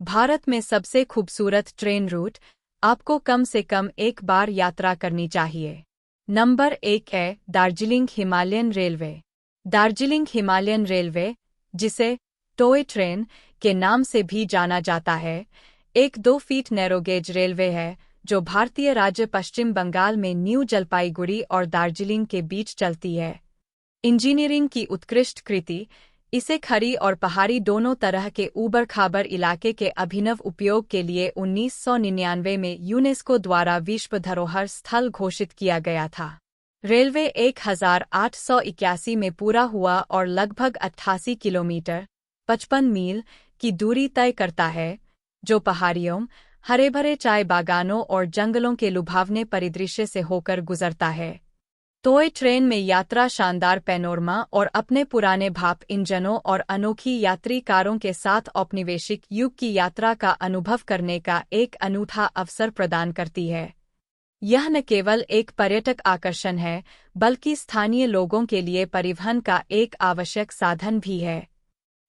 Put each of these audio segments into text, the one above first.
भारत में सबसे खूबसूरत ट्रेन रूट, आपको कम से कम एक बार यात्रा करनी चाहिए। नंबर 1 है Darjeeling Himalayan railway. Darjeeling Himalayan railway, जिसे टॉय ट्रेन के नाम से भी जाना जाता है, एक 2 फीट नैरोगेज रेलवे है जो भारतीय राज्य पश्चिम बंगाल में न्यू जलपाईगुड़ी और दार्जिलिंग के बीच चलती है। इंजीनियरिंग की उत्कृष्ट कृति इसे खड़ी और पहाड़ी दोनों तरह के ऊबड़-खाबड़ इलाके के अभिनव उपयोग के लिए 1999 में यूनेस्को द्वारा विश्व धरोहर स्थल घोषित किया गया था। रेलवे 1881 में पूरा हुआ और लगभग 88 किलोमीटर 55 मील की दूरी तय करता है, जो पहाड़ियों, हरे-भरे चाय बागानों और जंगलों के लुभावने परिदृश्य से होकर गुजरता है। टॉय ट्रेन में यात्रा शानदार पैनोरमा और अपने पुराने भाप इंजनों और अनोखी यात्री कारों के साथ औपनिवेशिक युग की यात्रा का अनुभव करने का एक अनूठा अवसर प्रदान करती है। यह न केवल एक पर्यटक आकर्षण है, बल्कि स्थानीय लोगों के लिए परिवहन का एक आवश्यक साधन भी है।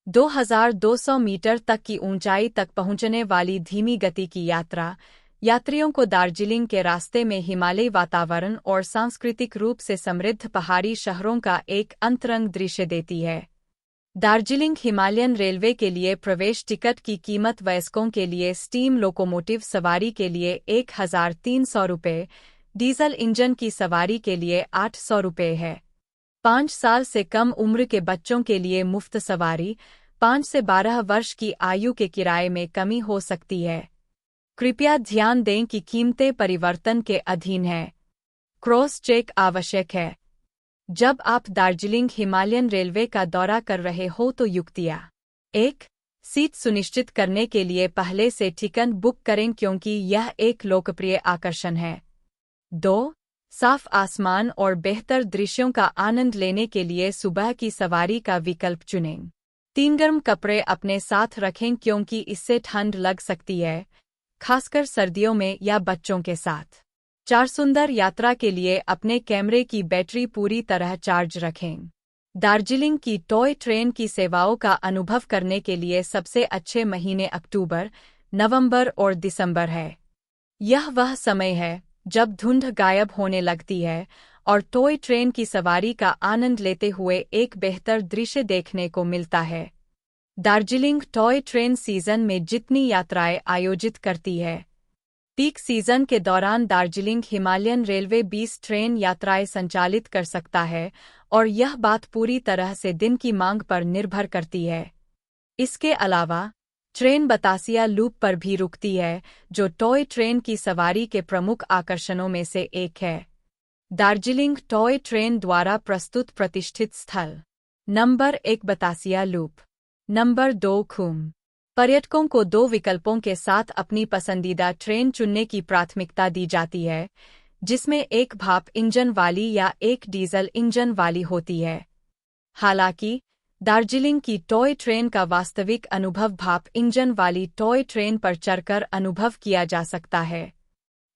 2200 मीटर तक की ऊंचाई तक पहुंचने वाली धीमी गति की यात्रा यात्रियों को दार्जिलिंग के रास्ते में हिमालयी वातावरण और सांस्कृतिक रूप से समृद्ध पहाड़ी शहरों का एक अंतरंग दृश्य देती है। दार्जिलिंग हिमालयन रेलवे के लिए प्रवेश टिकट की कीमत वयस्कों के लिए स्टीम लोकोमोटिव सवारी के लिए 1300 रुपये, डीजल इंजन की सवारी के लिए 800 रुपये है। 5 साल से कम उम्र के बच्चों के लिए मुफ्त सवारी, 5 से 12 वर्ष की आयु के किराए में कमी हो सकती है। कृपया ध्यान दें कि कीमतें परिवर्तन के अधीन हैं। क्रॉस चेक आवश्यक है। जब आप दार्जिलिंग हिमालयन रेलवे का दौरा कर रहे हो तो युक्तियाँ 1. सीट सुनिश्चित करने के लिए पहले से टिकट बुक करें क्योंकि यह एक लोकप्रिय आकर्षण है। 2. साफ आसमान और बेहतर दृश्यों का आनंद लेने के लिए सुबह की सवारी का विकल्प चुनें। 3. गर्म कपड़े अपने साथ रखें क्योंकि इससे ठंड लग सकती है, खासकर सर्दियों में या बच्चों के साथ। 4. सुंदर यात्रा के लिए अपने कैमरे की बैटरी पूरी तरह चार्ज रखें। दार्जिलिंग की टॉय ट्रेन की सेवाओं का अनुभव करने के लिए सबसे अच्छे महीने अक्टूबर, नवंबर और दिसंबर है। यह वह समय है जब धुंध गायब होने लगती है और टॉय ट्रेन की सवारी का आनंद लेते हुए एक बेहतर दृश्य देखने को मिलता है। दार्जिलिंग टॉय ट्रेन सीजन में जितनी यात्राएं आयोजित करती है। पीक सीजन के दौरान दार्जिलिंग हिमालयन रेलवे 20 ट्रेन यात्राएं संचालित कर सकता है और यह बात पूरी तरह से दिन की मांग पर निर्भर करती है। इसके अलावा, ट्रेन बतासिया लूप पर भी रुकती है, जो टॉय ट्रेन की सवारी के प्रमुख आकर्षणों में से एक है। दार्जिलिंग टॉय ट्रेन द्वारा प्रस्तुत प्रतिष्ठित स्थल। Number 1 Batasia loop. नंबर 2 खूम। पर्यटकों को 2 विकल्पों के साथ अपनी पसंदीदा ट्रेन चुनने की प्राथमिकता दी जाती है, जिसमें एक भाप इंजन वाली या एक डीजल इंजन वाली होती है। हालांकि, दार्जिलिंग की टॉय ट्रेन का वास्तविक अनुभव भाप इंजन वाली टॉय ट्रेन पर चढ़कर अनुभव किया जा सकता है।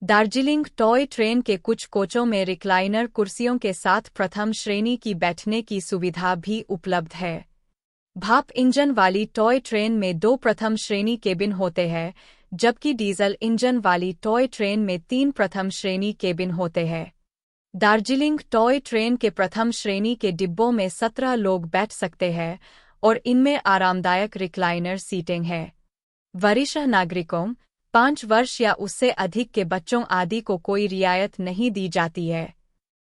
दार्जिलिंग टॉय ट्रेन के कुछ कोचों में रिक्लाइनर कुर्सियों के साथ प्रथम श्रेणी की बैठने की सुविधा भी उपलब्ध है। भाप इंजन वाली टॉय ट्रेन में 2 प्रथम श्रेणी केबिन होते हैं, जबकि डीजल इंजन वाली टॉय ट्रेन में 3 प्रथम श्रेणी केबिन होते हैं। दार्जिलिंग टॉय ट्रेन के प्रथम श्रेणी के डिब्बों में 17 लोग बैठ सकते हैं और इनमें आरामदायक रिक्लाइनर सीटिंग है। वरिष्ठ नागरिकों, 5 वर्ष या उससे अधिक के बच्चों आदि को कोई रियायत नहीं दी जाती है।